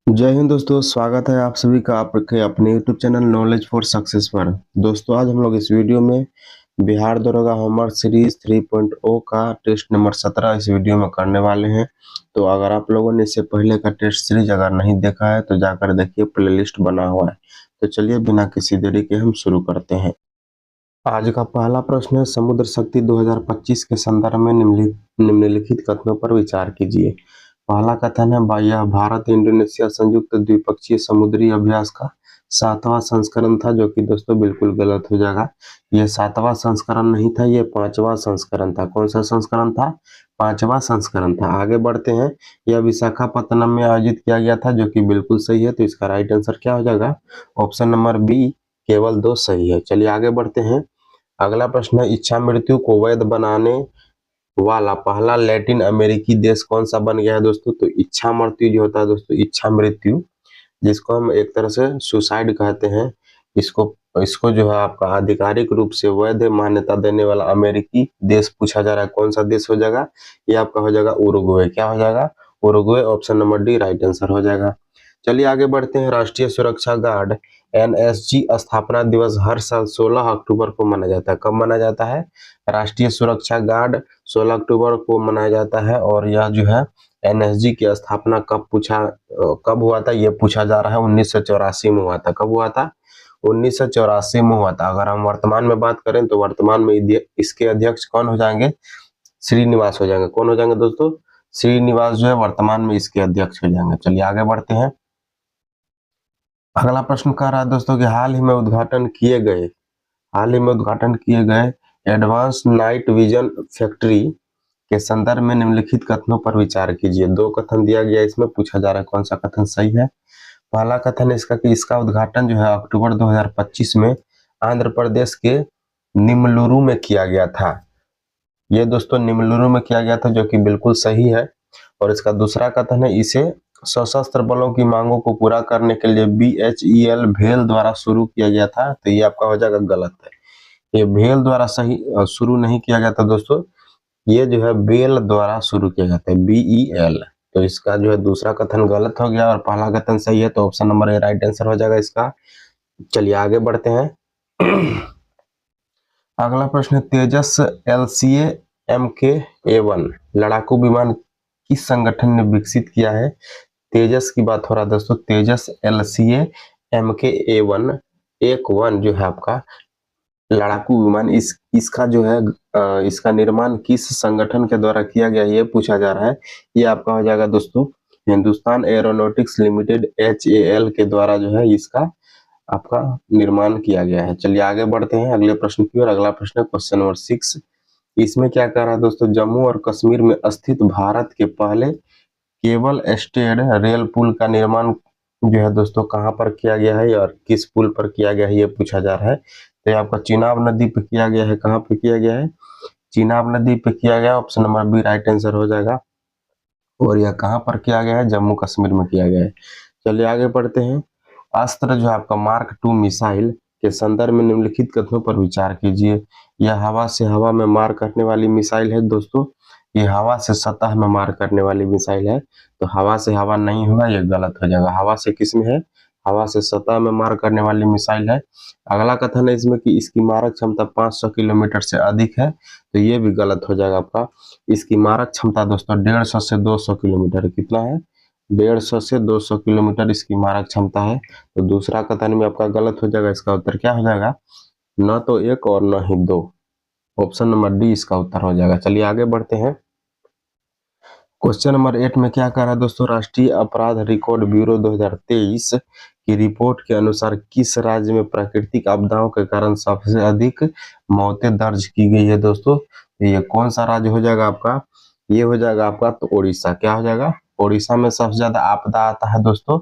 जय हिंद दोस्तों, स्वागत है आप सभी का आपके अपने YouTube channel knowledge for success पर। दोस्तों आज हम लोग इस वीडियो में बिहार दरोगा होमवर्क सीरीज 3.0 का टेस्ट नंबर 17 इस वीडियो में करने वाले हैं। तो अगर आप लोगों ने इससे पहले का टेस्ट सीरीज अगर नहीं देखा है तो जाकर देखिए, प्लेलिस्ट बना हुआ है। तो चलिए बिना किसी देरी के हम शुरू करते हैं। आज का पहला प्रश्न है, समुद्र शक्ति 2025 के संदर्भ में निम्नलिखित कथनों पर विचार कीजिए। पहला कथन है, यह भारत इंडोनेशिया संयुक्त द्विपक्षीय समुद्री अभ्यास का 7वां संस्करण था, जो कि दोस्तों बिल्कुल गलत हो जाएगा। यह 7वां संस्करण नहीं था, यह 5वां संस्करण था। कौन सा संस्करण था? 5वां संस्करण था। आगे बढ़ते हैं। यह विशाखापत्तनम में आयोजित किया गया था, जो कि बिल्कुल सही है। तो इसका राइट आंसर क्या हो जाएगा? ऑप्शन नंबर बी केवल 2 सही है। चलिए आगे बढ़ते हैं। अगला प्रश्न है, इच्छा मृत्यु को वैध बनाने वाला पहला लैटिन अमेरिकी देश कौन सा बन गया है दोस्तों? तो इच्छा मृत्यु जो होता है दोस्तों, इच्छा मृत्यु जिसको हम एक तरह से सुसाइड कहते हैं, इसको इसको जो है आपका आधिकारिक रूप से वैध मान्यता देने वाला अमेरिकी देश पूछा जा रहा है। कौन सा देश हो जाएगा? ये आपका हो जाएगा उरुग्वे। क्या हो जाएगा? Uruguay. Option number D right answer हो जाएगा। चलिए आगे बढ़ते हैं। राष्ट्रीय सुरक्षा गार्ड एनएसजी स्थापना दिवस हर साल 16 अक्टूबर को मनाया जाता है। कब मनाया जाता है? राष्ट्रीय सुरक्षा गार्ड 16 अक्टूबर को मनाया जाता है। और यह जो है एनएसजी की स्थापना कब हुआ था? ये पूछा जा रहा है। 1984 में हुआ था। कब हुआ था? 1984 में हुआ था। अगर हम वर्तमान में बात करें तो वर्तमान में इसके अध्यक्ष कौन हो जाएंगे? श्रीनिवास हो जाएंगे। कौन हो जाएंगे दोस्तों? श्रीनिवास जो है वर्तमान में इसके अध्यक्ष हो जाएंगे। चलिए आगे बढ़ते हैं। अगला प्रश्न कह रहा है दोस्तों कि हाल ही में उद्घाटन किए गए एडवांस नाइट विजन फैक्ट्री के संदर्भ में निम्नलिखित कथनों पर विचार कीजिए। 2 कथन दिया गया, इसमें पूछा जा रहा है कौन सा कथन सही है। पहला कथन है इसका कि इसका उद्घाटन जो है अक्टूबर 2025 में आंध्र प्रदेश के निमलुरु में किया गया था। ये दोस्तों निमलुरु में किया गया था, जो कि बिल्कुल सही है। और इसका दूसरा कथन है, इसे सशस्त्र बलों की मांगों को पूरा करने के लिए BHEL भेल द्वारा शुरू किया गया था। तो ये आपका हो जाएगा गलत है। ये भेल द्वारा सही शुरू नहीं किया गया था दोस्तों, ये जो है बेल द्वारा शुरू किया जाता है, BEL। तो इसका जो है दूसरा कथन गलत हो गया और पहला कथन सही है। तो ऑप्शन नंबर ए राइट आंसर हो जाएगा इसका। चलिए आगे बढ़ते हैं। अगला प्रश्न है, तेजस LCA MK-A1 लड़ाकू विमान किस संगठन ने विकसित किया है? तेजस की बात हो रहा है दोस्तों। तेजस LCA MK-A1 एक वन जो है आपका लड़ाकू विमान, इसका जो है इसका निर्माण किस संगठन के द्वारा किया गया, ये पूछा जा रहा है। ये आपका हो जाएगा दोस्तों हिंदुस्तान एरोनॉटिक्स लिमिटेड HAL के द्वारा जो है इसका आपका निर्माण किया गया है। चलिए आगे बढ़ते हैं अगले प्रश्न की ओर। अगला प्रश्न है क्वेश्चन नंबर 6। इसमें क्या कह रहा है दोस्तों, जम्मू और कश्मीर में स्थित भारत के पहले केबल स्टेड रेल पुल का निर्माण जो है दोस्तों कहाँ पर किया गया है और किस पुल पर किया गया है, ये पूछा जा रहा है। तो ये आपका चिनाब नदी पे किया गया है। कहाँ पे किया गया है? चिनाब नदी पे किया गया। Option number B right answer हो जाएगा। और यह कहाँ पर किया गया है? जम्मू कश्मीर में किया गया है। चलिए आगे बढ़ते हैं। अस्त्र जो है आपका मार्क 2 मिसाइल के संदर्भ में निम्नलिखित कथनों पर विचार कीजिए। यह हवा से हवा में मार करने वाली मिसाइल है दोस्तों। ये हवा से सतह में मार करने वाली मिसाइल है। तो हवा से हवा नहीं होगा, ये गलत हो जाएगा। हवा से किस में है? हवा से सतह में मार करने वाली मिसाइल है। अगला कथन है इसमें कि इसकी मारक क्षमता 500 किलोमीटर से अधिक है। तो ये भी गलत हो जाएगा आपका। इसकी मारक क्षमता दोस्तों 150 से 200 किलोमीटर। कितना है? 150 से 200 किलोमीटर इसकी मारक क्षमता है। तो दूसरा कथन में आपका गलत हो जाएगा। इसका उत्तर क्या हो जाएगा? न तो एक और न ही दो। ऑप्शन नंबर डी इसका उत्तर हो जाएगा। चलिए आगे बढ़ते हैं। क्वेश्चन नंबर 8 में क्या कह रहा है दोस्तों, राष्ट्रीय अपराध रिकॉर्ड ब्यूरो 2023 की रिपोर्ट के अनुसार किस राज्य में प्राकृतिक आपदाओं के कारण सबसे अधिक मौतें दर्ज की गई है दोस्तों? ये कौन सा राज्य हो जाएगा आपका? ये हो जाएगा आपका तो उड़ीसा। क्या हो जाएगा? उड़ीसा में सबसे ज्यादा आपदा आता है दोस्तों,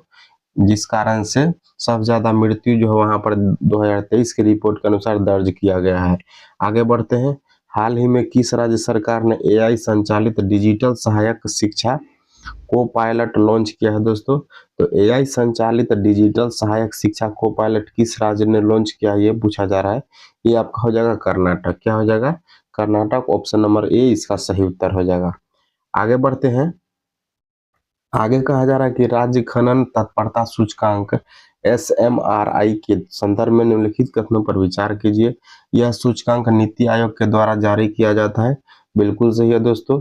जिस कारण से सबसे ज्यादा मृत्यु जो है वहां पर 2023 की रिपोर्ट के अनुसार दर्ज किया गया है। आगे बढ़ते हैं। हाल ही में किस राज्य सरकार ने AI संचालित डिजिटल सहायक शिक्षा को पायलट लॉन्च किया है दोस्तों? तो AI संचालित डिजिटल सहायक शिक्षा को पायलट किस राज्य ने लॉन्च किया, ये पूछा जा रहा है। ये आपका हो जाएगा कर्नाटक। क्या हो जाएगा? कर्नाटक। ऑप्शन नंबर ए इसका सही उत्तर हो जाएगा। आगे बढ़ते हैं। आगे कहा जा रहा है कि राज्य खनन तत्परता सूचकांक SMRI के संदर्भ में निम्नलिखित कथनों पर विचार कीजिए। यह सूचकांक नीति आयोग के द्वारा जारी किया जाता है। बिल्कुल सही है दोस्तों।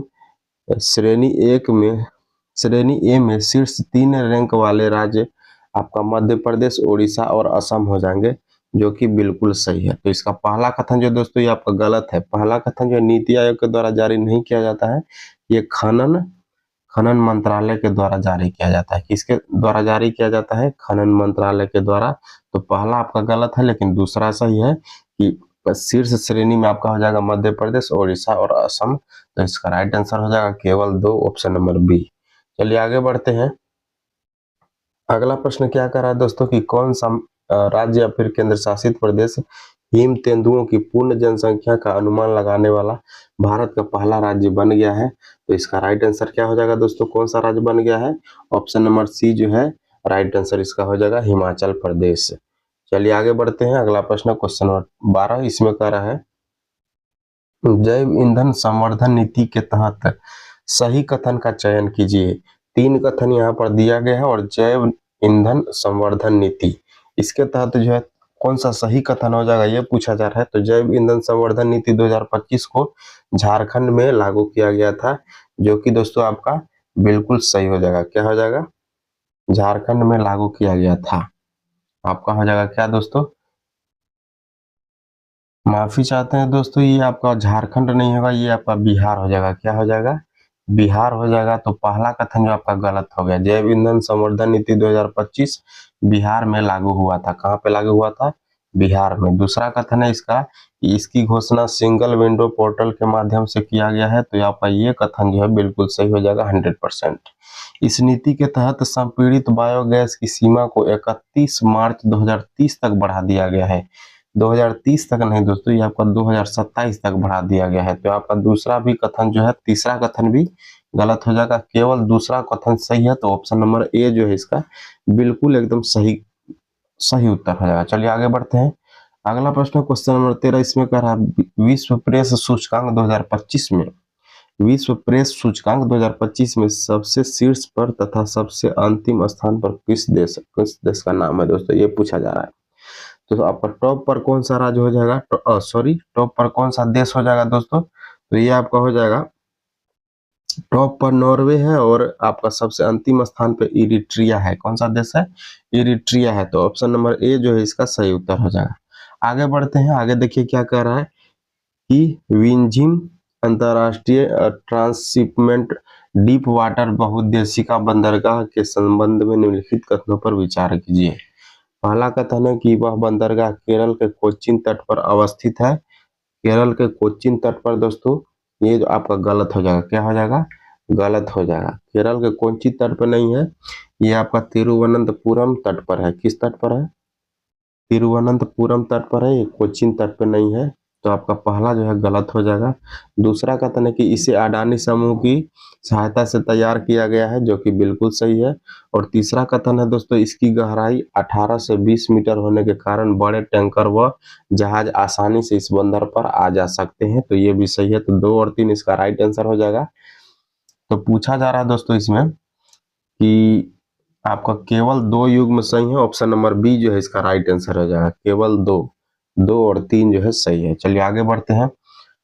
श्रेणी ए में शीर्ष 3 रैंक वाले राज्य आपका मध्य प्रदेश, उड़ीसा और असम हो जाएंगे, जो कि बिल्कुल सही है। तो इसका पहला कथन जो दोस्तों ये आपका गलत है। पहला कथन जो नीति आयोग के द्वारा जारी नहीं किया जाता है, ये खनन मंत्रालय के द्वारा जारी किया जाता है। किसके द्वारा जारी किया जाता है? खनन मंत्रालय के द्वारा। तो पहला आपका गलत है, लेकिन दूसरा सही है कि शीर्ष श्रेणी में आपका हो जाएगा मध्य प्रदेश, उड़ीसा और असम। तो इसका राइट आंसर हो जाएगा केवल 2, ऑप्शन नंबर बी। चलिए आगे बढ़ते हैं। अगला प्रश्न क्या कर रहा है दोस्तों कि कौन सा राज्य या फिर केंद्र शासित प्रदेश हिम तेंदुओं की पूर्ण जनसंख्या का अनुमान लगाने वाला भारत का पहला राज्य बन गया है? तो इसका राइट आंसर क्या हो जाएगा दोस्तों? कौन सा राज्य बन गया है? ऑप्शन नंबर सी जो है राइट आंसर इसका हो जाएगा हिमाचल प्रदेश। चलिए आगे बढ़ते हैं। अगला प्रश्न क्वेश्चन नंबर 12 इसमें कह रहा है जैव ईंधन संवर्धन नीति के तहत सही कथन का चयन कीजिए। 3 कथन यहाँ पर दिया गया है और जैव ईंधन संवर्धन नीति, इसके तहत जो है कौन सा सही कथन हो जाएगा ये पूछा जा रहा है। तो जैव ईंधन संवर्धन नीति 2025 को झारखंड में लागू किया गया था, जो कि दोस्तों आपका बिल्कुल सही हो जाएगा। क्या हो जाएगा? झारखंड में लागू किया गया था। आपका हो जाएगा क्या दोस्तों? माफी चाहते हैं दोस्तों, ये आपका झारखंड नहीं होगा, ये आपका बिहार हो जाएगा। क्या हो जाएगा? बिहार हो जाएगा। तो पहला कथन जो आपका गलत हो गया। जैव ईंधन संवर्धन नीति 2025 बिहार में लागू हुआ था। कहाँ पे लागू हुआ था? बिहार में। दूसरा कथन है इसका कि इसकी घोषणा सिंगल विंडो पोर्टल के माध्यम से किया गया है। तो आपका ये कथन जो है बिल्कुल सही हो जाएगा 100%। इस नीति के तहत संपीड़ित बायोगैस की सीमा को 31 मार्च 2030 तक बढ़ा दिया गया है। 2030 तक नहीं दोस्तों, ये आपका 2027 तक बढ़ा दिया गया है। तो आपका दूसरा भी कथन जो है, तीसरा कथन भी गलत हो जाएगा, केवल दूसरा कथन सही है। तो ऑप्शन नंबर ए जो है इसका बिल्कुल एकदम सही उत्तर हो जाएगा। चलिए आगे बढ़ते हैं। अगला प्रश्न क्वेश्चन नंबर 13 इसमें कह रहा है विश्व प्रेस सूचकांक 2025 में विश्व प्रेस सूचकांक 2025 में सबसे शीर्ष पर तथा सबसे अंतिम स्थान पर किस देश का नाम है दोस्तों, ये पूछा जा रहा है। तो आपका टॉप पर कौन सा राज्य हो जाएगा? टॉप पर कौन सा देश हो जाएगा दोस्तों? तो ये आपका हो जाएगा टॉप पर नॉर्वे है और आपका सबसे अंतिम स्थान पे इरिट्रिया है। कौन सा देश है? इरिट्रिया है। तो ऑप्शन नंबर ए जो है इसका सही उत्तर हो जाएगा। आगे बढ़ते हैं। आगे देखिए क्या कह रहा है कि विंझिम अंतरराष्ट्रीय ट्रांसशिपमेंट डीप वाटर बहुउद्देशिका बंदरगाह के संबंध में निम्नलिखित कथनों पर विचार कीजिए। पहला कथन है कि वह बंदरगाह केरल के कोच्चिन तट पर अवस्थित है। केरल के कोच्चिन तट पर दोस्तों, ये जो आपका गलत हो जाएगा। क्या हो जाएगा? गलत हो जाएगा। केरल के कोच्चिन तट पर नहीं है, ये आपका तिरुवनंतपुरम तट पर है। किस तट पर है? तिरुवनंतपुरम तट पर है, ये कोच्चिन तट पर नहीं है। तो आपका पहला जो है गलत हो जाएगा। दूसरा कथन है कि इसे अडानी समूह की सहायता से तैयार किया गया है, जो कि बिल्कुल सही है। और तीसरा कथन है दोस्तों इसकी गहराई 18 से 20 मीटर होने के कारण बड़े टैंकर व जहाज आसानी से इस बंदर पर आ जा सकते हैं। तो ये भी सही है। तो 2 और 3 इसका राइट आंसर हो जाएगा। तो पूछा जा रहा है दोस्तों इसमें कि आपका केवल 2 युग्म सही है। ऑप्शन नंबर बी जो है इसका राइट आंसर हो जाएगा। केवल 2 और 3 जो है सही है। चलिए आगे बढ़ते हैं।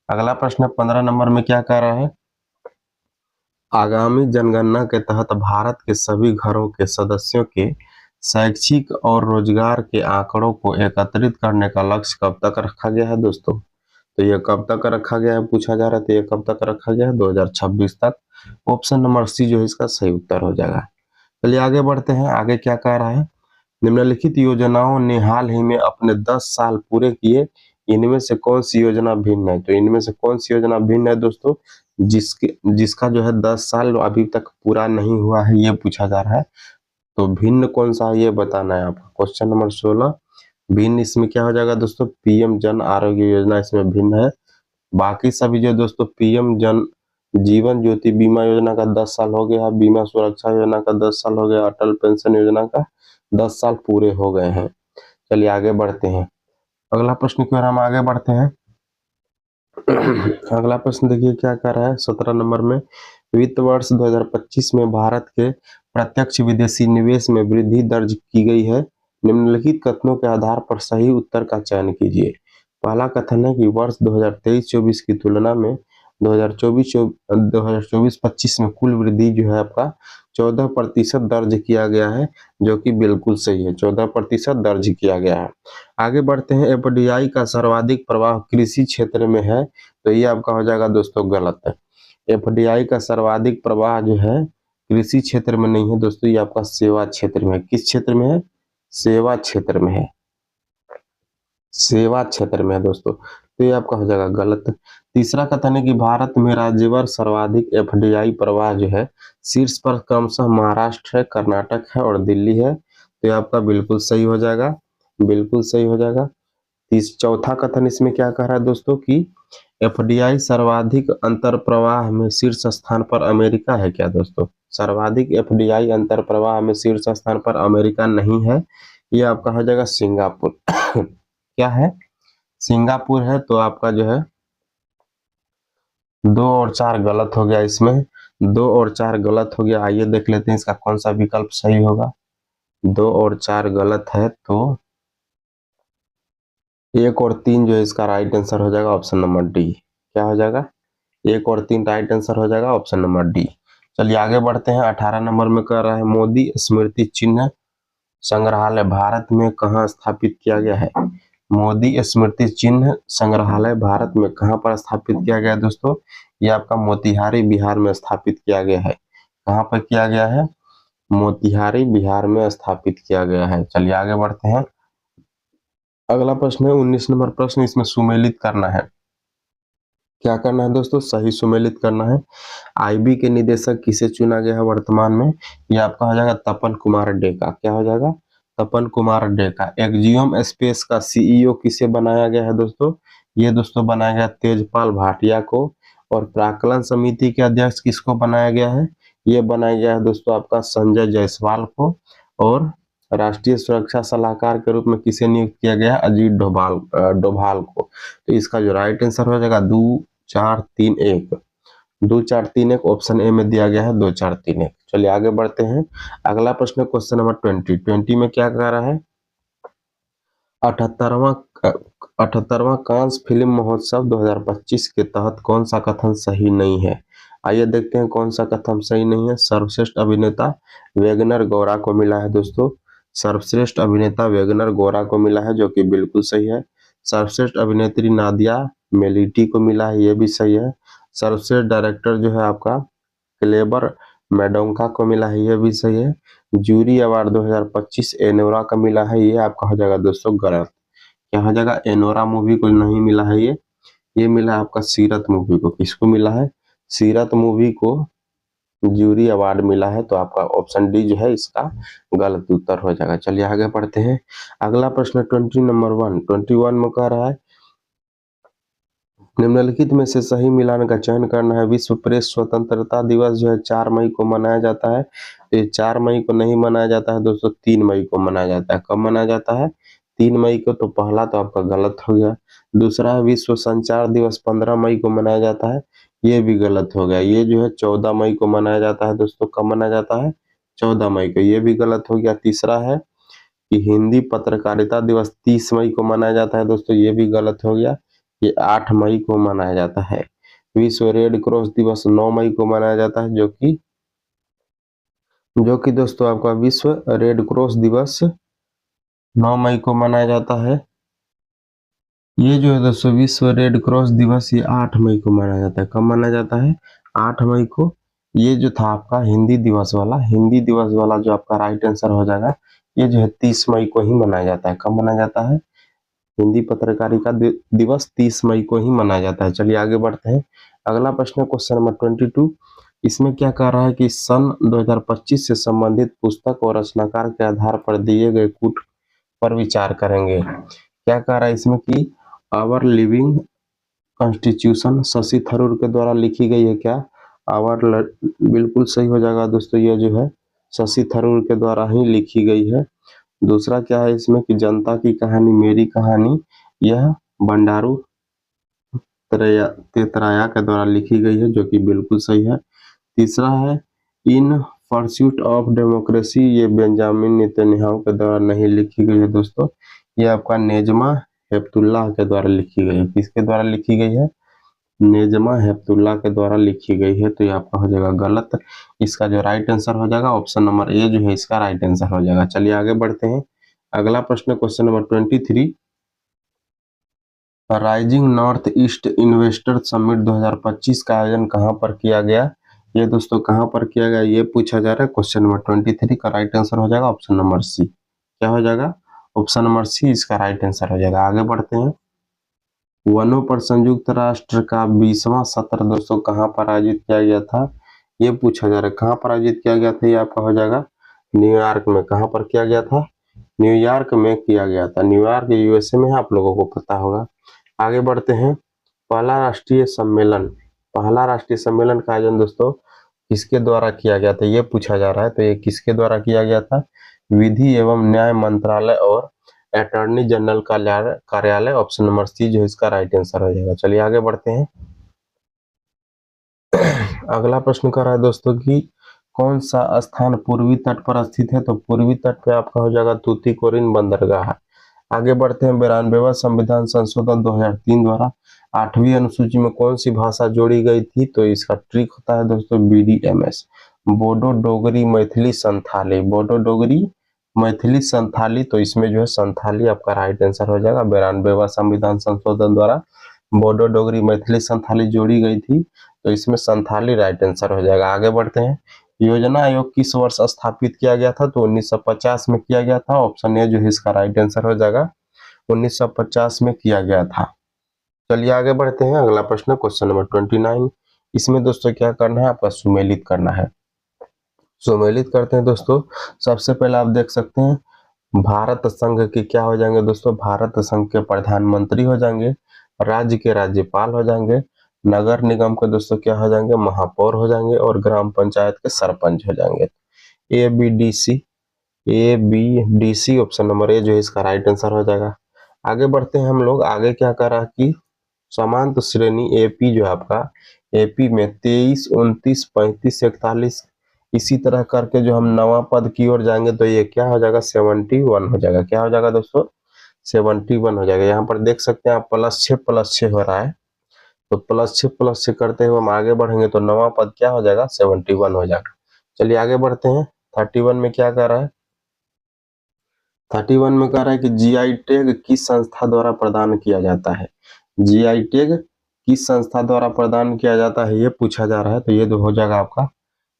अगला प्रश्न 15 नंबर में क्या कह रहा है? आगामी जनगणना के तहत भारत के सभी घरों के सदस्यों के शैक्षिक और रोजगार के आंकड़ों को एकत्रित करने का लक्ष्य कब तक रखा गया है दोस्तों? तो ये कब तक रखा गया है पूछा जा रहा है। तो ये कब तक रखा गया है? 2026 तक। ऑप्शन नंबर सी जो है इसका सही उत्तर हो जाएगा। चलिए आगे बढ़ते हैं। आगे क्या कह रहा है? निम्नलिखित योजनाओं ने हाल ही में अपने 10 साल पूरे किए, इनमें से कौन सी योजना भिन्न है? तो इनमें से कौन सी योजना भिन्न है दोस्तों, जिसका जो है 10 साल अभी तक पूरा नहीं हुआ है, ये पूछा जा रहा है। तो भिन्न कौन सा है ये बताना है आपको। क्वेश्चन नंबर 16 भिन्न इसमें क्या हो जाएगा दोस्तों? पीएम जन आरोग्य योजना इसमें भिन्न है। बाकी सभी जो दोस्तों पीएम जन जीवन ज्योति बीमा योजना का 10 साल हो गया, बीमा सुरक्षा योजना का 10 साल हो गया, अटल पेंशन योजना का 10 साल पूरे हो गए हैं। चलिए आगे बढ़ते हैं। अगला प्रश्न की ओर हम आगे बढ़ते हैं। अगला प्रश्न देखिए क्या कर रहा है 17 नंबर में, वित्त वर्ष 2025 में भारत के प्रत्यक्ष विदेशी निवेश में वृद्धि दर्ज की गई है। निम्नलिखित कथनों के आधार पर सही उत्तर का चयन कीजिए। पहला कथन है कि वर्ष 2023-24 की तुलना में 2024-25 में कुल वृद्धि जो है आपका 14% दर्ज किया गया है, जो कि बिल्कुल सही है, 14% दर्ज किया गया है। आगे बढ़ते हैं, एफडीआई का सर्वाधिक प्रवाह कृषि क्षेत्र में है, तो ये आपका हो जाएगा दोस्तों गलत है। एफडीआई का सर्वाधिक प्रवाह जो है कृषि क्षेत्र में नहीं है दोस्तों, ये आपका सेवा क्षेत्र में है। किस क्षेत्र में है? सेवा क्षेत्र में है, सेवा क्षेत्र में है दोस्तों, तो ये आपका हो जाएगा गलत। तीसरा कथन है कि भारत में राज्यवार सर्वाधिक एफडीआई प्रवाह जो है शीर्ष पर क्रमशः महाराष्ट्र है, कर्नाटक है और दिल्ली है, तो ये आपका बिल्कुल सही हो जाएगा, बिल्कुल सही हो जाएगा। चौथा कथन इसमें क्या कह रहा है दोस्तों कि एफडीआई सर्वाधिक अंतर प्रवाह में शीर्ष स्थान पर अमेरिका है क्या दोस्तों? सर्वाधिक एफडीआई अंतर प्रवाह में शीर्ष स्थान पर अमेरिका नहीं है, ये आपका हो जाएगा सिंगापुर। क्या है? सिंगापुर है, तो आपका जो है 2 और 4 गलत हो गया इसमें, 2 और 4 गलत हो गया। आइए देख लेते हैं इसका कौन सा विकल्प सही होगा। 2 और 4 गलत है, तो 1 और 3 जो है इसका राइट आंसर हो जाएगा ऑप्शन नंबर डी। क्या हो जाएगा? 1 और 3 राइट आंसर हो जाएगा ऑप्शन नंबर डी। चलिए आगे बढ़ते हैं, 18 नंबर में कह रहा है मोदी स्मृति चिन्ह संग्रहालय भारत में कहाँ स्थापित किया गया है? मोदी स्मृति चिन्ह संग्रहालय भारत में कहाँ पर स्थापित किया गया है दोस्तों? ये आपका मोतिहारी बिहार में स्थापित किया गया है। कहाँ पर किया गया है? मोतिहारी बिहार में स्थापित किया गया है। चलिए आगे बढ़ते हैं, अगला प्रश्न है 19 नंबर प्रश्न, इसमें सुमेलित करना है। क्या करना है दोस्तों? सही सुमेलित करना है। आईबी के निदेशक किसे चुना गया है वर्तमान में? ये आपका हो जाएगा तपन कुमार डेका। क्या हो जाएगा? तपन कुमार डेका। एक्जियोम स्पेस का सीईओ किसे बनाया गया है दोस्तों? ये दोस्तों बनाया गया तेजपाल भाटिया को। और प्राक्कलन समिति के अध्यक्ष किसको बनाया गया है? ये बनाया गया है दोस्तों आपका संजय जायसवाल को। और राष्ट्रीय सुरक्षा सलाहकार के रूप में किसे नियुक्त किया गया है? अजीत डोभाल को। तो इसका जो राइट आंसर हो जाएगा 2 4 3 1, 2 4 3 1 ऑप्शन ए में दिया गया है 2 4 3 1। चलिए आगे बढ़ते हैं, अगला प्रश्न क्वेश्चन नंबर 20 में क्या कह रहा है? 78वां कांस फिल्म महोत्सव 2025 के तहत कौन सा कथन सही नहीं है? आइए देखते हैं कौन सा कथन सही नहीं है। सर्वश्रेष्ठ अभिनेता वेगनर गौरा को मिला है दोस्तों, सर्वश्रेष्ठ अभिनेता वेगनर गौरा को मिला है, जो कि बिल्कुल सही है। सर्वश्रेष्ठ अभिनेत्री नादिया मेलिटी को मिला है, ये भी सही है। सर्वश्रेष्ठ डायरेक्टर जो है आपका क्लेबर मैडोंका को मिला है, ये भी सही है। जूरी अवार्ड 2025 एनोरा का मिला है, ये आपका हो जाएगा दोस्तों गलत। क्या हो जाएगा? एनोरा मूवी को नहीं मिला है ये मिला है आपका सीरत मूवी को। किसको मिला है? सीरत मूवी को जूरी अवार्ड मिला है, तो आपका ऑप्शन डी जो है इसका गलत उत्तर हो जाएगा। चलिए आगे बढ़ते हैं, अगला प्रश्न 20 नंबर 21 में कह रहा है निम्नलिखित में से सही मिलान का चयन करना है। विश्व प्रेस स्वतंत्रता दिवस जो है 4 मई को मनाया जाता है, ये 4 मई को नहीं मनाया जाता है दोस्तों, 3 मई को मनाया जाता है। कब मनाया जाता है? 3 मई को। तो पहला तो आपका गलत हो गया। दूसरा है विश्व संचार दिवस 15 मई को मनाया जाता है, ये भी गलत हो गया। ये जो है 14 मई को मनाया जाता है दोस्तों। कब मनाया जाता है? 14 मई को, ये भी गलत हो गया। तीसरा है कि हिंदी पत्रकारिता दिवस 30 मई को मनाया जाता है दोस्तों, ये भी गलत हो गया। ये 8 मई को मनाया जाता है। विश्व रेड क्रॉस दिवस 9 मई को मनाया जाता है, जो कि दोस्तों आपका विश्व रेड क्रॉस दिवस 9 मई को मनाया जाता है। ये जो है दोस्तों विश्व रेड क्रॉस दिवस ये 8 मई को मनाया जाता है। कब मनाया जाता है? 8 मई को। ये जो था आपका हिंदी दिवस वाला जो आपका राइट आंसर हो जाएगा, ये जो है 30 मई को ही मनाया जाता है। कब मनाया जाता है? हिंदी पत्रकारिता दिवस 30 मई को ही मनाया जाता है। चलिए आगे बढ़ते हैं, अगला प्रश्न क्वेश्चन नंबर 22, इसमें क्या कह रहा है कि सन 2025 से संबंधित पुस्तक और रचनाकार के आधार पर दिए गए कूट पर विचार करेंगे। क्या कह रहा है इसमें कि our living constitution Shashi Tharoor के द्वारा लिखी गई है क्या? बिल्कुल सही हो जाएगा दोस्तों, ये जो है शशि थरूर के द्वारा ही लिखी गई है। दूसरा क्या है इसमें कि जनता की कहानी मेरी कहानी, यह बंडारू तेतराया के द्वारा लिखी गई है, जो कि बिल्कुल सही है। तीसरा है इन परस्यूट ऑफ डेमोक्रेसी, ये बेंजामिन नेतन्याहू के द्वारा नहीं लिखी गई है दोस्तों, ये आपका नेजमा हेपतुल्लाह के द्वारा लिखी गई है। किसके द्वारा लिखी गई है? नेजमा हेपतुल्लाह के द्वारा लिखी गई है। तो ये आपका हो जाएगा गलत। इसका जो राइट आंसर हो जाएगा ऑप्शन नंबर ए जो है इसका राइट आंसर हो जाएगा। चलिए आगे बढ़ते हैं। अगला प्रश्न question number 23, rising north east investor summit 2025 का आयोजन कहां पर किया गया? ये दोस्तों कहां पर किया गया ये पूछा जा रहा है। क्वेश्चन नंबर 23 का राइट आंसर हो जाएगा ऑप्शन नंबर सी। क्या हो जाएगा? ऑप्शन नंबर सी इसका राइट आंसर हो जाएगा। आगे बढ़ते हैं। वनों पर संयुक्त राष्ट्र का 20वां सत्र दोस्तों कहां पर आयोजित किया गया था? ये पूछा जा रहा है। कहां पर आयोजित किया गया था? ये आपका हो जाएगा न्यूयॉर्क में। कहां पर किया गया था? न्यूयॉर्क में किया गया था। न्यूयॉर्क यूएसए में है, आप लोगों को पता होगा। आगे बढ़ते हैं। पहला राष्ट्रीय सम्मेलन का आयोजन दोस्तों किसके द्वारा किया गया था? ये पूछा जा रहा है। तो ये किसके द्वारा किया गया था? विधि एवं न्याय मंत्रालय और अटॉर्नी जनरल कार्यालय, ऑप्शन नंबर सी जो है इसका राइट आंसर हो जाएगा। चलिए आगे बढ़ते हैं। अगला प्रश्न कर रहा है दोस्तों कि कौन सा स्थान पूर्वी तट पर स्थित है? तो पूर्वी तट पे आपका हो जाएगा तूतीकोरिन बंदरगाह। आगे बढ़ते हैं। 92वां संविधान संशोधन 2003 द्वारा 8वीं अनुसूची में कौन सी भाषा जोड़ी गई थी? तो इसका ट्रिक होता है दोस्तों BDMS, बोडो डोगरी मैथिली संथाली। बोडो डोगरी मैथिली संथाली, तो इसमें जो है संथाली आपका राइट आंसर हो जाएगा। 92वां संविधान संशोधन द्वारा बोडो डोगरी मैथिली संथाली जोड़ी गई थी, तो इसमें संथाली राइट आंसर हो जाएगा। आगे बढ़ते हैं। योजना आयोग किस वर्ष स्थापित किया गया था? तो 1950 में किया गया था। ऑप्शन ए जो है इसका राइट आंसर हो जाएगा। 1950 में किया गया था। चलिए आगे बढ़ते हैं। अगला प्रश्न क्वेश्चन नंबर 29। इसमें दोस्तों क्या करना है? आपका सुमेलित करना है। सुमेलित करते हैं दोस्तों। सबसे पहले आप देख सकते हैं भारत संघ के क्या हो जाएंगे दोस्तों? भारत संघ के प्रधानमंत्री हो जाएंगे, राज्य के राज्यपाल हो जाएंगे, नगर निगम के दोस्तों क्या हो जाएंगे? महापौर हो जाएंगे, और ग्राम पंचायत के सरपंच हो जाएंगे। A B D C option number A जो है इसका राइट आंसर हो जाएगा। आगे बढ़ते हैं हम लोग। आगे क्या कर रहा है कि समांत श्रेणी एपी जो है आपका एपी में 23, 29, 35, 41 इसी तरह करके जो हम नवा पद की ओर जाएंगे तो ये क्या हो जाएगा? 71 हो जाएगा। क्या हो जाएगा दोस्तों? 71 हो जाएगा। यहाँ पर देख सकते हैं आप +6 हो रहा है, तो +6 करते हुए हम आगे बढ़ेंगे तो नवा पद क्या हो जाएगा? 71 हो जाएगा। चलिए आगे बढ़ते हैं। 31 में क्या कर रहा है? 31 में कह रहा है कि जीआई टैग किस संस्था द्वारा प्रदान किया जाता है? जीआई टैग किस संस्था द्वारा प्रदान किया जाता है ये पूछा जा रहा है। तो ये तो हो जाएगा आपका,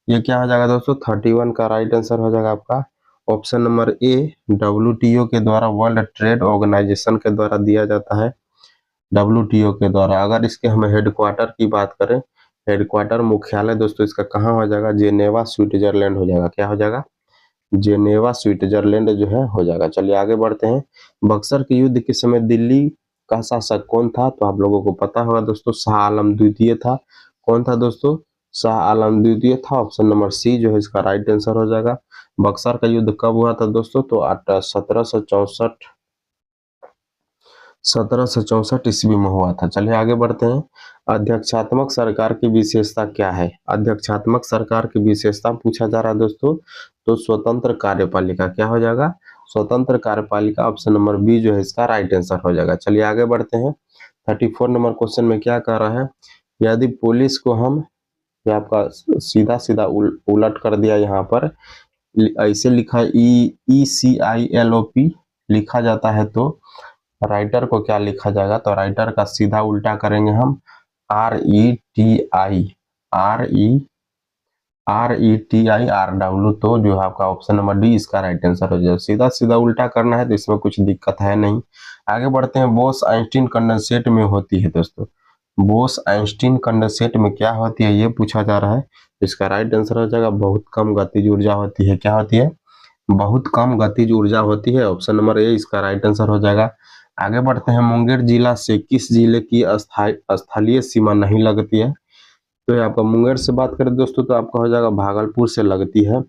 ये क्या हो जाएगा दोस्तों? 31 का राइट आंसर हो जाएगा आपका ऑप्शन नंबर ए, WTO के द्वारा, वर्ल्ड ट्रेड ऑर्गेनाइजेशन के द्वारा दिया जाता है। WTO के द्वारा। अगर इसके हम हेडक्वार्टर की बात करें, हेडक्वार्टर मुख्यालय दोस्तों इसका कहाँ हो जाएगा? जेनेवा स्विट्जरलैंड हो जाएगा। क्या हो जाएगा? जेनेवा स्विट्जरलैंड जो है हो जाएगा। चलिए आगे बढ़ते हैं। बक्सर के युद्ध के समय दिल्ली का शासक कौन था? तो आप लोगों को पता होगा दोस्तों, शाह आलम द्वितीय था। कौन था दोस्तों? शाह आलम द्वितीय था। ऑप्शन नंबर सी जो है इसका राइट आंसर हो जाएगा। बक्सर का युद्ध कब हुआ था दोस्तों? तो 1764 ईस्वी में हुआ था। चलिए आगे बढ़ते हैं। अध्यक्षात्मक सरकार की विशेषता क्या है? अध्यक्षात्मक सरकार की विशेषता पूछा जा रहा है दोस्तों, तो स्वतंत्र कार्यपालिका। क्या हो जाएगा? स्वतंत्र कार्यपालिका, ऑप्शन नंबर बी जो है इसका राइट आंसर हो जाएगा। चलिए आगे बढ़ते हैं। 34 नंबर क्वेश्चन में क्या कह रहा है? यदि पुलिस को हम, ये आपका सीधा सीधा उलट कर दिया, यहाँ पर ऐसे लिखा है ECILOP लिखा जाता है, तो राइटर को क्या लिखा जाएगा? तो राइटर का सीधा उल्टा करेंगे हम RETIRW, तो जो है आपका ऑप्शन नंबर डी इसका राइट आंसर हो जाएगा। सीधा सीधा उल्टा करना है तो इसमें कुछ दिक्कत है नहीं। आगे बढ़ते हैं। बोस आइंस्टीन कंडेंसेट में होती है दोस्तों, बोस आइंस्टीन कंडेंसेट में क्या होती है ये पूछा जा रहा है। इसका राइट आंसर हो जाएगा बहुत कम गतिज ऊर्जा होती है। क्या होती है? बहुत कम गतिज ऊर्जा होती है। ऑप्शन नंबर ए इसका राइट आंसर हो जाएगा। आगे बढ़ते हैं। मुंगेर जिला से किस जिले की स्थलीय सीमा नहीं लगती है? तो ये आपका मुंगेर से बात करें दोस्तों तो आपका हो जाएगा भागलपुर से लगती है,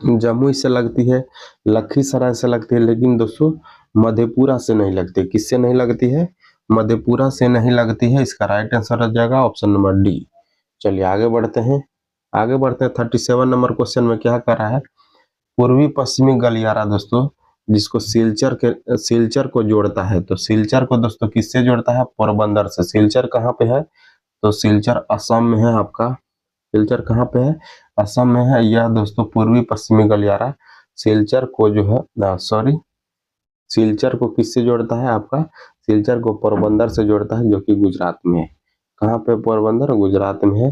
जमुई से लगती है, लखीसराय से लगती है, लेकिन दोस्तों मधेपुरा से नहीं लगती। किससे नहीं लगती है? मधेपुरा से नहीं लगती है, इसका राइट आंसर हो जाएगा ऑप्शन नंबर डी। चलिए आगे बढ़ते हैं। 37 नंबर क्वेश्चन में क्या कर रहा है, पूर्वी पश्चिमी गलियारा दोस्तों जिसको सिलचर को जोड़ता है, तो सिलचर को दोस्तों किससे जोड़ता है, पोरबंदर से। सिलचर कहाँ पे है, तो सिलचर असम में है आपका। सिलचर कहाँ पे है, असम में है। यह दोस्तों पूर्वी पश्चिमी गलियारा सिलचर को जो है सॉरी सिलचर को किससे जोड़ता है, आपका सिलचर को पोरबंदर से जोड़ता है, जो कि गुजरात में है। कहाँ पे, पोरबंदर, गुजरात में है।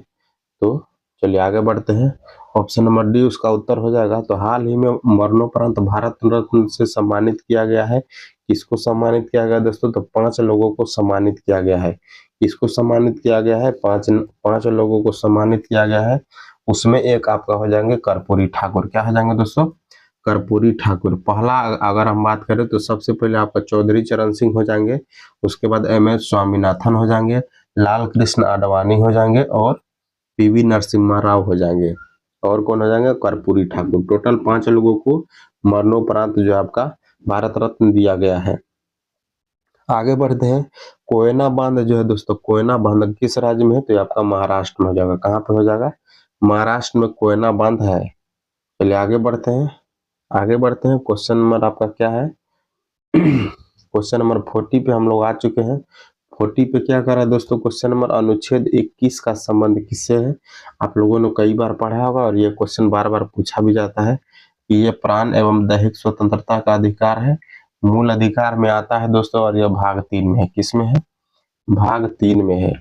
तो चलिए आगे बढ़ते हैं। ऑप्शन नंबर डी उसका उत्तर हो जाएगा। तो हाल ही में मरणोपरांत भारत रत्न से सम्मानित किया गया है। किसको सम्मानित किया गया दोस्तों, तो 5 लोगों को सम्मानित किया गया है। किसको सम्मानित किया गया है, 5 लोगों को सम्मानित किया गया है। उसमें एक आपका हो जाएंगे कर्पूरी ठाकुर। क्या हो जाएंगे दोस्तों, कर्पूरी ठाकुर। पहला अगर हम बात करें तो सबसे पहले आपका चौधरी चरण सिंह हो जाएंगे, उसके बाद एम.एस. स्वामीनाथन हो जाएंगे, लाल कृष्ण आडवाणी हो जाएंगे और पी.वी. नरसिम्हा राव हो जाएंगे। और कौन हो जाएंगे, कर्पूरी ठाकुर। टोटल 5 लोगों को मरणोपरांत जो आपका भारत रत्न दिया गया है। आगे बढ़ते हैं। कोयना बांध जो है दोस्तों, कोयना बांध किस राज्य में है, तो ये आपका महाराष्ट्र में हो जाएगा। कहाँ पे हो जाएगा, महाराष्ट्र में कोयना बांध है। चलिए आगे बढ़ते हैं। क्वेश्चन नंबर आपका क्या है क्वेश्चन नंबर 40 पे हम लोग आ चुके हैं। 40 पे क्या कर रहा है दोस्तों, क्वेश्चन नंबर अनुच्छेद 21 का संबंध किससे है। आप लोगों ने कई बार पढ़ा होगा और ये क्वेश्चन बार बार पूछा भी जाता है कि ये प्राण एवं दैहिक स्वतंत्रता का अधिकार है, मूल अधिकार में आता है दोस्तों, और यह भाग 3 में है। किस में है, भाग 3 में है।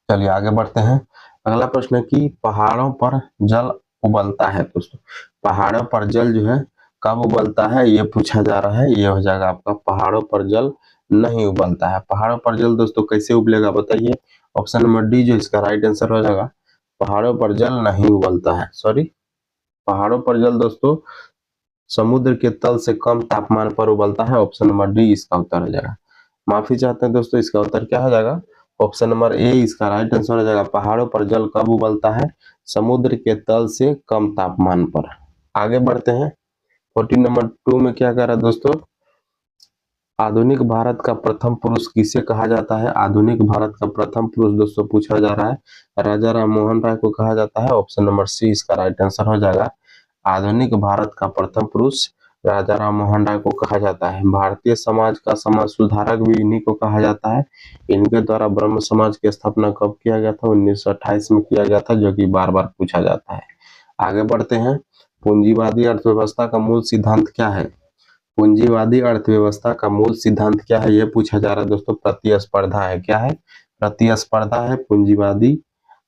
चलिए आगे बढ़ते हैं। अगला प्रश्न है कि पहाड़ों पर जल उबलता है दोस्तों। पहाड़ों पर जल जो है कब उबलता है, ये पूछा जा रहा है। ये हो जाएगा आपका पहाड़ों पर जल नहीं उबलता है। पहाड़ों पर जल दोस्तों कैसे उबलेगा बताइए। ऑप्शन नंबर डी जो इसका राइट आंसर हो जाएगा। पहाड़ों पर जल नहीं उबलता है, सॉरी, पहाड़ों पर जल दोस्तों समुद्र के तल से कम तापमान पर उबलता है। ऑप्शन नंबर डी इसका उत्तर हो जाएगा। माफी चाहते हैं दोस्तों, इसका उत्तर क्या हो जाएगा, ऑप्शन नंबर ए इसका राइट आंसर हो जाएगा। पहाड़ों पर जल कब उबलता है, समुद्र के तल से कम तापमान पर। आगे बढ़ते हैं। 40 नंबर 2 में क्या कर रहा है दोस्तों, आधुनिक भारत का प्रथम पुरुष किसे कहा जाता है। आधुनिक भारत का प्रथम पुरुष दोस्तों पूछा जा रहा है, राजा राम मोहन राय को कहा जाता है। ऑप्शन नंबर सी इसका राइट आंसर हो जाएगा। आधुनिक भारत का प्रथम पुरुष राजा राम मोहन राय को कहा जाता है। भारतीय समाज का समाज सुधारक भी इन्हीं को कहा जाता है। इनके द्वारा ब्रह्म समाज की स्थापना कब किया गया था, 1928 में किया गया था, जो कि बार बार पूछा जाता है। आगे बढ़ते हैं। पूंजीवादी अर्थव्यवस्था का मूल सिद्धांत क्या है। पूंजीवादी अर्थव्यवस्था का मूल सिद्धांत क्या है, यह पूछा जा रहा है दोस्तों। प्रतिस्पर्धा है। क्या है, प्रतिस्पर्धा है पूंजीवादी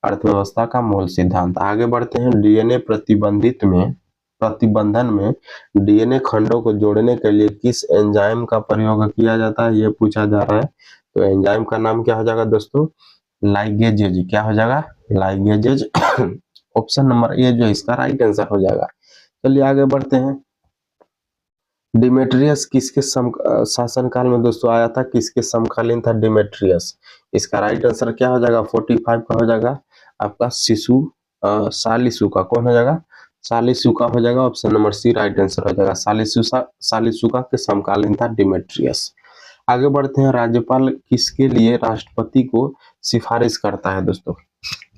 अर्थव्यवस्था का मूल सिद्धांत। आगे बढ़ते हैं। डीएनए प्रतिबंधन में डीएनए खंडों को जोड़ने के लिए किस एंजाइम का प्रयोग किया जाता है, यह पूछा जा रहा है। तो एंजाइम का नाम क्या हो जाएगा दोस्तों, लाइगेजेज। क्या हो जाएगा, लाइगेजेज। ऑप्शन नंबर ए जो इसका राइट आंसर हो जाएगा। चलिए आगे बढ़ते हैं। डिमेट्रियस किसके शासनकाल में दोस्तों आया था, किसके समकालीन था डिमेट्रियस। इसका राइट आंसर क्या हो जाएगा, 45 का हो जाएगा आपका सालिसुका। कौन हो जाएगा, सालिसुका हो जाएगा। Option number C right answer हो जाएगा। सालिसुका के समकालीन था डिमेट्रियस। आगे बढ़ते हैं। राज्यपाल किसके लिए राष्ट्रपति को सिफारिश करता है दोस्तों।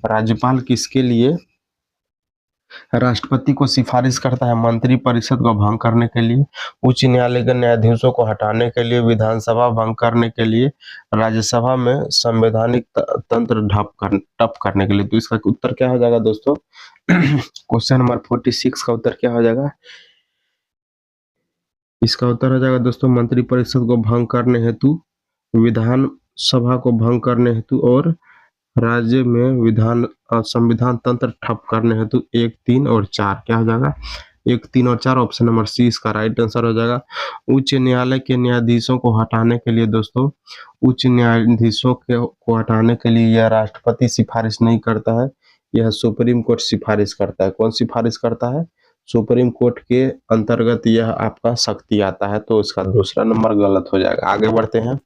राज्यपाल किसके लिए राष्ट्रपति को सिफारिश करता है, मंत्री परिषद को भंग करने के लिए, उच्च न्यायालय के न्यायाधीशों को हटाने के लिए, विधानसभा भंग करने के लिए, राज्यसभा में संवैधानिक तंत्र ठप करने के लिए। तो इसका उत्तर क्या हो जाएगा दोस्तों, क्वेश्चन नंबर 46 का उत्तर क्या हो जाएगा, इसका उत्तर हो जाएगा दोस्तों मंत्री परिषद को भंग करने हेतु, विधानसभा को भंग करने हेतु और राज्य में संविधान तंत्र ठप करने हेतु 1, 3 और 4। क्या हो जाएगा, 1, 3 और 4। ऑप्शन नंबर सी इसका राइट आंसर हो जाएगा। उच्च न्यायालय के न्यायाधीशों को हटाने के लिए दोस्तों, उच्च न्यायाधीशों को हटाने के लिए यह राष्ट्रपति सिफारिश नहीं करता है, यह सुप्रीम कोर्ट सिफारिश करता है। कौन सिफारिश करता है, सुप्रीम कोर्ट के अंतर्गत यह आपका शक्ति आता है। तो इसका दूसरा नंबर गलत हो जाएगा। आगे बढ़ते हैं।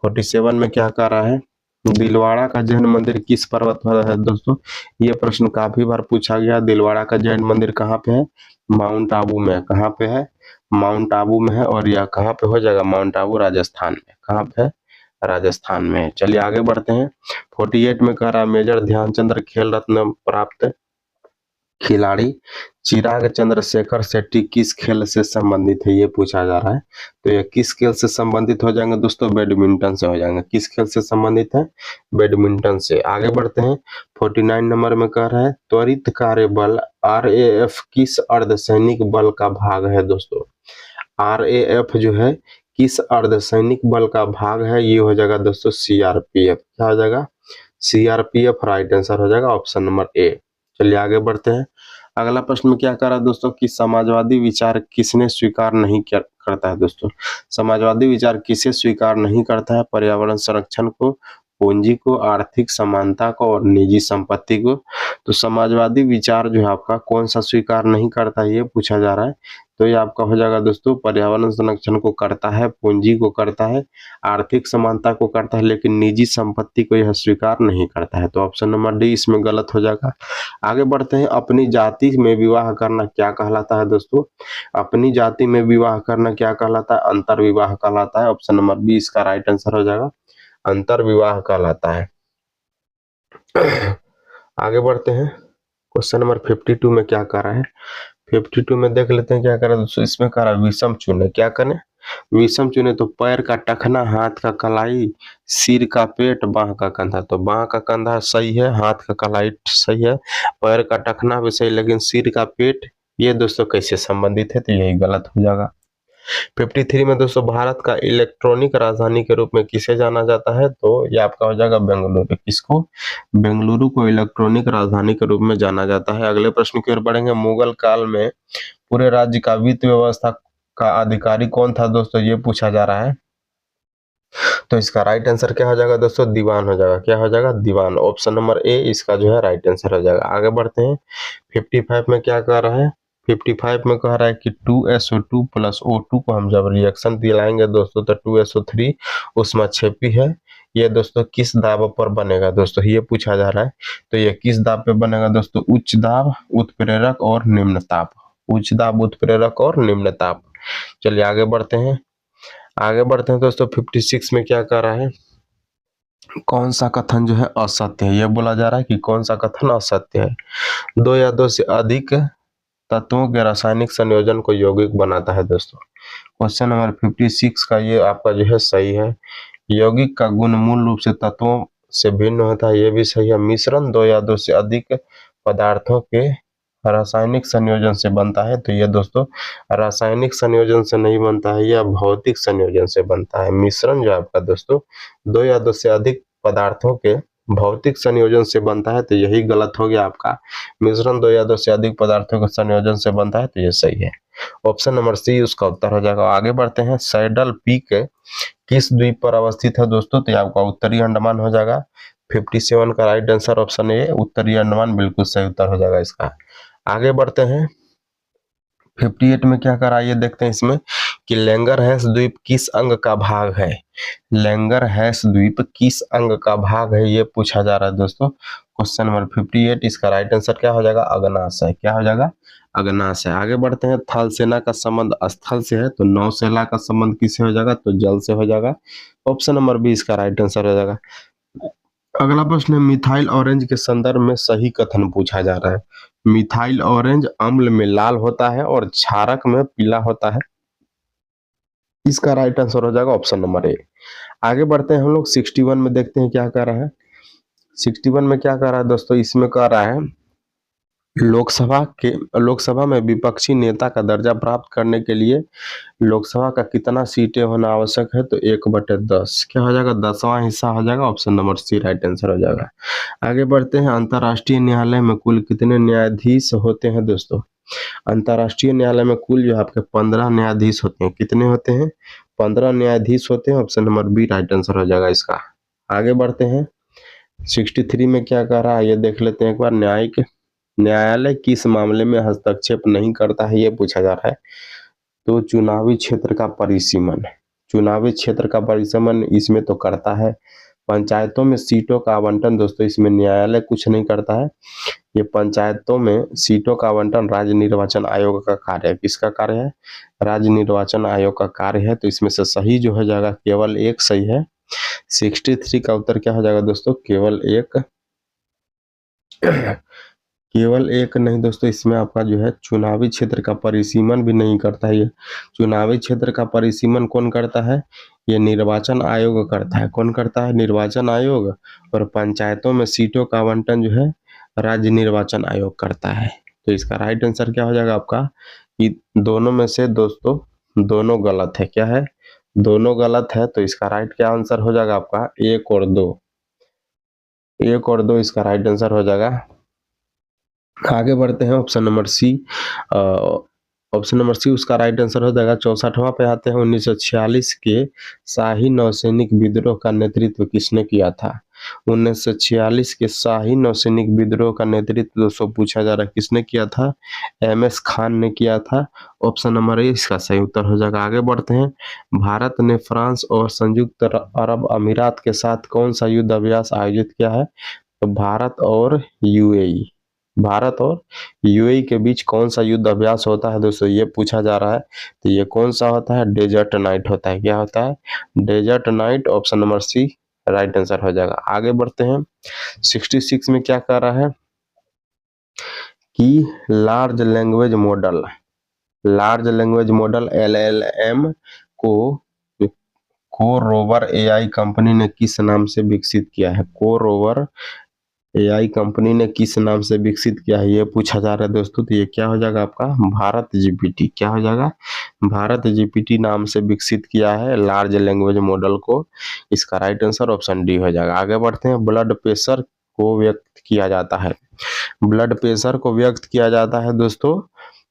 47 में क्या कर रहा है, दिलवाड़ा का जैन मंदिर किस पर्वत पर है दोस्तों। ये प्रश्न काफी बार पूछा गया। दिलवाड़ा का जैन मंदिर कहाँ पे है, माउंट आबू में। कहाँ पे है, माउंट आबू में है। और यह कहाँ पे हो जाएगा, माउंट आबू राजस्थान में। कहाँ पे है, राजस्थान में है। चलिए आगे बढ़ते हैं। 48 में कह रहा है मेजर ध्यानचंद खेल रत्न प्राप्त खिलाड़ी चिराग चंद्रशेखर शेट्टी किस खेल से संबंधित है, ये पूछा जा रहा है। तो ये किस खेल से संबंधित हो जाएंगे दोस्तों, बैडमिंटन से हो जाएंगे। किस खेल से संबंधित है, बैडमिंटन से। आगे बढ़ते हैं। 49 नंबर में कह रहा है त्वरित कार्य बल RAF किस अर्धसैनिक बल का भाग है दोस्तों। RAF जो है किस अर्धसैनिक बल का भाग है, ये हो जाएगा दोस्तों CRPF। क्या हो जाएगा, CRPF राइट आंसर हो जाएगा ऑप्शन नंबर ए। चलिए आगे बढ़ते हैं। अगला प्रश्न में क्या करा दोस्तों कि समाजवादी विचार किसने स्वीकार नहीं करता है दोस्तों। समाजवादी विचार किसे स्वीकार नहीं करता है, पर्यावरण संरक्षण को, पूंजी को, आर्थिक समानता को और निजी संपत्ति को। तो समाजवादी विचार जो है आपका कौन सा स्वीकार नहीं करता है, ये पूछा जा रहा है। तो ये आपका हो जाएगा दोस्तों पर्यावरण संरक्षण को करता है, पूंजी को करता है, आर्थिक समानता को करता है, लेकिन निजी संपत्ति को यह स्वीकार नहीं करता है। तो ऑप्शन नंबर डी इसमें गलत हो जाएगा। आगे बढ़ते हैं। अपनी जाति में विवाह करना क्या कहलाता है दोस्तों। अपनी जाति में विवाह करना क्या कहलाता है, अंतर विवाह कहलाता है। ऑप्शन नंबर बी इसका राइट आंसर हो जाएगा, अंतर विवाह कहलाता है। आगे बढ़ते हैं। क्वेश्चन नंबर 52 में क्या कर रहा है, 52 में देख लेते हैं क्या करें दोस्तों। इसमें कह रहा है विषम चुने, क्या करें, विषम चुने। तो पैर का टखना, हाथ का कलाई, सिर का पेट, बाह का कंधा। तो बाह का कंधा सही है, हाथ का कलाई सही है, पैर का टखना भी सही, लेकिन सिर का पेट ये दोस्तों कैसे संबंधित है, तो यही गलत हो जाएगा। 53 में दोस्तों भारत का इलेक्ट्रॉनिक राजधानी के रूप में किसे जाना जाता है, तो ये आपका हो जाएगा बेंगलुरु। किसको, बेंगलुरु को इलेक्ट्रॉनिक राजधानी के रूप में जाना जाता है। अगले प्रश्न की ओर बढ़ेंगे। मुगल काल में पूरे राज्य का वित्त व्यवस्था का अधिकारी कौन था दोस्तों, ये पूछा जा रहा है। तो इसका राइट आंसर क्या हो जाएगा दोस्तों, दीवान हो जाएगा। क्या हो जाएगा, दीवान। ऑप्शन नंबर ए इसका जो है राइट आंसर हो जाएगा। आगे बढ़ते हैं। 55 में क्या कह रहा है, 55 में कह रहा है कि 2SO2 + O2 को हम जब रिएक्शन दिलाएंगे दोस्तों तो 2SO3 उष्माक्षेपी है। ये दोस्तों किस दाब पर बनेगा दोस्तों, ये पूछा जा रहा है। तो ये किस दाब पे बनेगा दोस्तों, उच्च दाब, उत्प्रेरक और निम्न ताप। उच्च दाब, उत्प्रेरक और निम्न ताप। चलिए आगे बढ़ते हैं। आगे बढ़ते हैं दोस्तों। 56 में क्या कह रहा है, कौन सा कथन जो है असत्य है, यह बोला जा रहा है कि कौन सा कथन असत्य है। 2 या 2 से अधिक तत्वों के रासायनिक संयोजन को यौगिक बनाता है दोस्तों। क्वेश्चन नंबर 56 का ये आपका जो है सही है। यौगिक का गुण मूल रूप से तत्वों से भिन्न होता है, ये भी सही है। मिश्रण 2 या 2 से अधिक पदार्थों के रासायनिक संयोजन से बनता है, तो यह दोस्तों रासायनिक संयोजन से नहीं बनता है, यह भौतिक संयोजन से बनता है। मिश्रण जो आपका दोस्तों 2 या 2 से अधिक पदार्थों के भौतिक संयोजन से बनता है, तो यही गलत हो गया आपका। मिश्रण 2 या 2 से अधिक पदार्थों के संयोजन से बनता है, तो यह सही है। ऑप्शन नंबर सी उसका उत्तर हो जाएगा। आगे बढ़ते हैं। सैडल पीक किस द्वीप पर अवस्थित है दोस्तों, तो आपका उत्तरी अंडमान हो जाएगा। 57 का राइट आंसर ऑप्शन ए, उत्तरी अंडमान बिल्कुल सही उत्तर हो जाएगा इसका। आगे बढ़ते हैं। 58 में क्या करा, ये देखते हैं इसमें कि लैंगरहैंस द्वीप किस अंग का भाग है। लैंगरहैंस द्वीप किस अंग का भाग है, ये पूछा जा रहा है दोस्तों। क्वेश्चन नंबर 58 इसका राइट आंसर क्या हो जाएगा, अग्नाशय। क्या हो जाएगा, अग्नाशय। आगे बढ़ते हैं। थल सेना का संबंध स्थल से है, तो नौसेना का संबंध किससे हो जाएगा, तो जल से हो जाएगा। ऑप्शन नंबर बी इसका राइट आंसर हो जाएगा। अगला प्रश्न है मिथाइल ऑरेंज के संदर्भ में सही कथन पूछा जा रहा है। मिथाइल ऑरेंज अम्ल में लाल होता है और क्षारक में पीला होता है, इसका राइट आंसर हो जाएगा ऑप्शन नंबर ए। आगे बढ़ते हैं हम लोग 61 में देखते हैं क्या कर रहा है। 61 में क्या कर रहा है दोस्तों, इसमें कह रहा है लोकसभा में विपक्षी नेता का दर्जा प्राप्त करने के लिए लोकसभा का कितना सीटें होना आवश्यक है, तो 1/10। क्या हो जाएगा, 10वां हिस्सा हो जाएगा। Option number C right answer हो जाएगा। आगे बढ़ते हैं। अंतर्राष्ट्रीय न्यायालय में कुल कितने न्यायाधीश होते हैं दोस्तों। अंतर्राष्ट्रीय न्यायालय में कुल जो आपके 15 न्यायाधीश होते हैं। कितने होते हैं, 15 न्यायाधीश होते हैं। Option number B right answer हो जाएगा इसका। आगे बढ़ते हैं। 63 में क्या कह रहा है, ये देख लेते हैं एक बार। न्यायालय किस मामले में हस्तक्षेप नहीं करता है, ये पूछा जा रहा है। तो चुनावी क्षेत्र का परिसीमन, चुनावी क्षेत्र का परिसीमन इसमें तो करता है। पंचायतों में सीटों का आवंटन दोस्तों इसमें न्यायालय कुछ नहीं करता है। ये पंचायतों में सीटों का आवंटन राज्य निर्वाचन आयोग का कार्य है। किसका कार्य है, राज्य निर्वाचन आयोग का कार्य है। तो इसमें से सही जो हो जाएगा केवल एक सही है, 63 का उत्तर क्या हो जाएगा दोस्तों, केवल एक नहीं दोस्तों, इसमें आपका जो है चुनावी क्षेत्र का परिसीमन भी नहीं करता है। ये चुनावी क्षेत्र का परिसीमन कौन करता है, ये निर्वाचन आयोग करता है। कौन करता है, निर्वाचन आयोग। और पंचायतों में सीटों का आवंटन जो है राज्य निर्वाचन आयोग करता है। तो इसका राइट आंसर क्या हो जाएगा आपका, कि दोनों में से दोस्तों दोनों गलत है। क्या है, दोनों गलत है। तो इसका राइट क्या आंसर हो जाएगा आपका, 1 और 2। 1 और 2 इसका राइट आंसर हो जाएगा। आगे बढ़ते हैं option number C. Option number C उसका राइट आंसर हो जाएगा। 64वां पे आते हैं। 1946 के शाही नौसैनिक विद्रोह का नेतृत्व किसने किया था। 1946 के शाही नौसैनिक विद्रोह का नेतृत्व दोस्तों पूछा जा रहा है, किसने किया था, MS खान ने किया था। ऑप्शन नंबर ए इसका सही उत्तर हो जाएगा। आगे बढ़ते हैं। भारत ने फ्रांस और संयुक्त अरब अमीरात के साथ कौन सा युद्ध अभ्यास आयोजित किया है। तो भारत और यूएई के बीच कौन सा युद्ध अभ्यास होता है दोस्तों, ये पूछा जा रहा है। तो ये कौन सा होता है, डेजर्ट नाइट होता है। क्या होता है, desert night. Option number C right answer हो जाएगा। आगे बढ़ते हैं। 66 में क्या कर रहा है कि लार्ज लैंग्वेज मॉडल LLM को रोवर AI कंपनी ने किस नाम से विकसित किया है। रोवर AI कंपनी ने किस नाम से विकसित किया है, ये पूछा जा रहा है दोस्तों। तो ये क्या हो जाएगा आपका, भारत GPT। क्या हो जाएगा, भारत GPT नाम से विकसित किया है लार्ज लैंग्वेज मॉडल को। इसका राइट आंसर ऑप्शन डी हो जाएगा। आगे बढ़ते हैं। ब्लड प्रेशर को व्यक्त किया जाता है। ब्लड प्रेशर को व्यक्त किया जाता है दोस्तों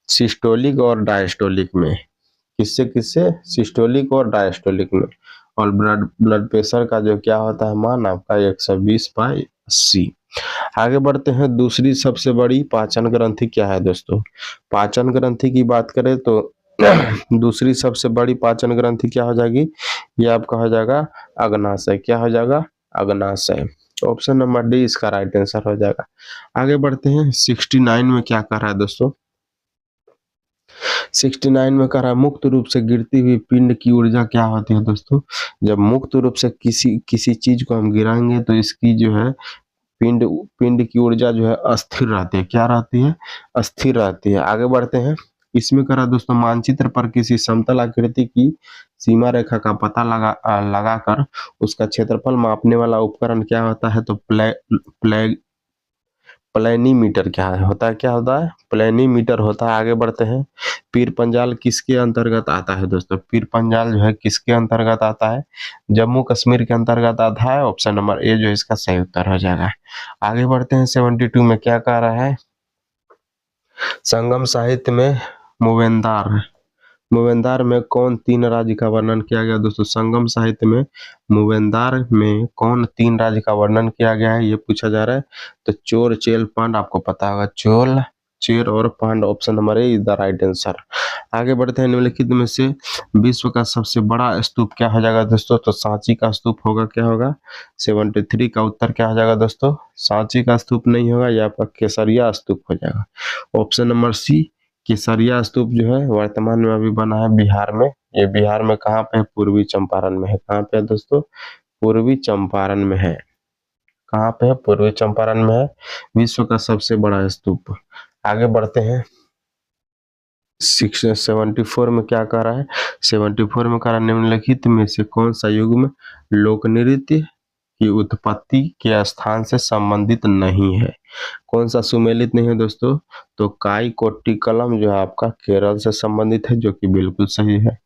सिस्टोलिक और डायस्टोलिक में। किससे किससे, सिस्टोलिक और डायस्टोलिक में। और ब्लड प्रेशर का जो क्या होता है मान आपका 120/80। आगे बढ़ते हैं। दूसरी सबसे बड़ी पाचन ग्रंथि क्या है दोस्तों, पाचन ग्रंथि की बात करें तो दूसरी सबसे बड़ी पाचन ग्रंथि क्या हो जाएगी, ये आपका हो जाएगा अग्नाशय। क्या हो जाएगा, अग्नाशय। ऑप्शन नंबर डी इसका राइट आंसर हो जाएगा। आगे बढ़ते हैं। 69 में क्या कर रहा है दोस्तों, 69 में कह रहा है मुक्त रूप से गिरती हुई पिंड की ऊर्जा क्या होती है दोस्तों। जब मुक्त रूप से किसी चीज को हम गिराएंगे तो इसकी जो है पिंड की ऊर्जा जो है अस्थिर रहती है। क्या रहती है, अस्थिर रहती है। आगे बढ़ते हैं। इसमें करा दोस्तों मानचित्र पर किसी समतल आकृति की सीमा रेखा का पता लगाकर उसका क्षेत्रफल मापने वाला उपकरण क्या होता है। तो प्लेनीमीटर क्या होता है, क्या होता है, प्लेनीमीटर होता है। आगे बढ़ते हैं। पीर पंजाल किसके अंतर्गत आता है दोस्तों, पीर पंजाल जो है किसके अंतर्गत आता है, जम्मू कश्मीर के अंतर्गत आता है। ऑप्शन नंबर ए जो इसका सही उत्तर हो जाएगा। आगे बढ़ते हैं। 72 में क्या कह रहा है, संगम साहित्य में मूवेंदार में कौन 3 राज्य का वर्णन किया गया दोस्तों। संगम साहित्य में मूवेंदार में कौन 3 राज्य का वर्णन किया गया है, ये पूछा जा रहा है। तो चोर चेल पांड आपको पता होगा, चेर और pond. Option number A is the right answer. आगे बढ़ते हैं। निम्नलिखित में से विश्व का सबसे बड़ा स्तूप क्या हो जाएगा दोस्तों। तो सांची का स्तूप होगा। क्या होगा, 73 का उत्तर क्या हो जाएगा दोस्तों, सांची का स्तूप नहीं होगा, यह आपका केसरिया स्तूप हो जाएगा। ऑप्शन नंबर सी केसरिया स्तूप जो है वर्तमान में अभी बना है बिहार में। ये बिहार में कहाँ पे है, पूर्वी चंपारण में है। कहाँ पे है दोस्तों, पूर्वी चंपारण में है। कहाँ पे है, पूर्वी चंपारण में है विश्व का सबसे बड़ा स्तूप। आगे बढ़ते हैं। 74 में क्या कह रहा है, 74 में कह रहा है निम्नलिखित में से कौन सा युग में लोक नृत्य की उत्पत्ति के स्थान से संबंधित नहीं है। कौन सा सुमेलित नहीं है दोस्तों, तो काई कोट्टिकलम जो है आपका केरल से संबंधित है, जो कि बिल्कुल सही है।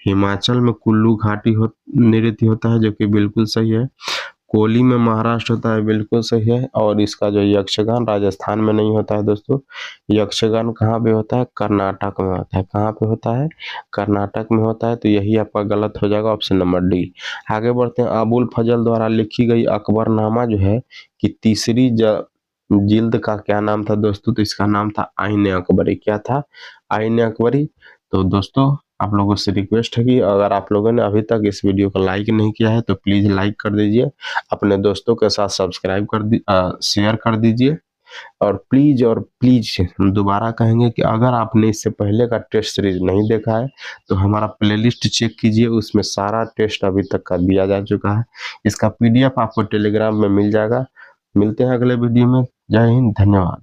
हिमाचल में कुल्लू घाटी नृत्य होता है, जो कि बिल्कुल सही है। कोली में महाराष्ट्र होता है, बिल्कुल सही है। और इसका जो यक्षगान राजस्थान में नहीं होता है दोस्तों, यक्षगान कहाँ पे होता है, कर्नाटक में होता है। कहाँ पे होता है, कर्नाटक में होता है। तो यही आपका गलत हो जाएगा, ऑप्शन नंबर डी। आगे बढ़ते हैं। अबुल फजल द्वारा लिखी गई अकबरनामा जो है कि तीसरी जिल्द का क्या नाम था दोस्तों, तो इसका नाम था आईन अकबरी। क्या था, आईन अकबरी। तो दोस्तों आप लोगों से रिक्वेस्ट है कि अगर आप लोगों ने अभी तक इस वीडियो को लाइक नहीं किया है तो प्लीज लाइक कर दीजिए, अपने दोस्तों के साथ सब्सक्राइब शेयर कर दीजिए। और प्लीज हम दोबारा कहेंगे कि अगर आपने इससे पहले का टेस्ट सीरीज नहीं देखा है तो हमारा प्लेलिस्ट चेक कीजिए, उसमें सारा टेस्ट अभी तक का दिया जा चुका है। इसका PDF आपको टेलीग्राम में मिल जाएगा। मिलते हैं अगले वीडियो में। जय हिंद, धन्यवाद।